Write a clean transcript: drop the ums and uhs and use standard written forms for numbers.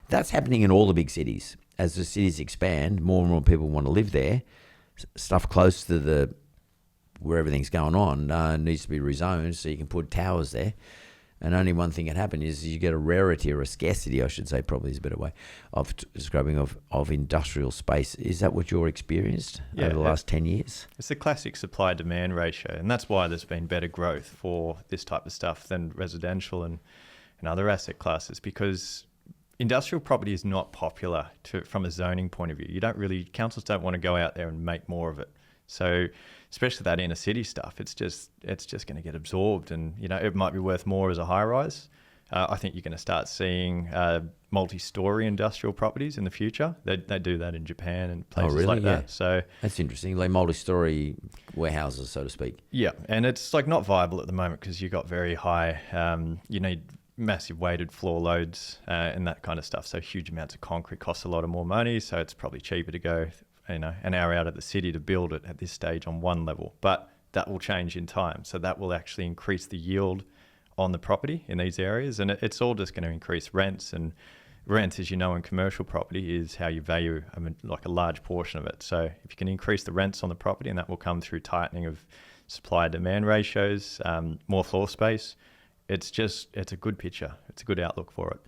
That's happening in all the big cities. As the cities expand, more and more people want to live there. Stuff close to the where everything's going on needs to be rezoned so you can put towers there. And only one thing can happen is you get a rarity or a scarcity, I should say, probably is a better way of describing of industrial space. Is that what you're experienced over the last 10 years? It's the classic supply-demand ratio, and that's why there's been better growth for this type of stuff than residential and other asset classes, because industrial property is not popular from a zoning point of view. Councils don't want to go out there and make more of it. So especially that inner city stuff, it's just going to get absorbed, and it might be worth more as a high rise. I think you're going to start seeing multi-story industrial properties in the future. They do that in Japan and places like that. So that's interesting, like multi-story warehouses, so to speak. Yeah, and it's like not viable at the moment because you've got very high, you need massive weighted floor loads and that kind of stuff. So huge amounts of concrete costs a lot of more money. So it's probably cheaper to go an hour out of the city to build it at this stage on one level. But that will change in time. So that will actually increase the yield on the property in these areas. And it's all just going to increase rents. And rents, as you know, in commercial property is how you value like a large portion of it. So if you can increase the rents on the property, and that will come through tightening of supply-demand ratios, more floor space, it's a good picture. It's a good outlook for it.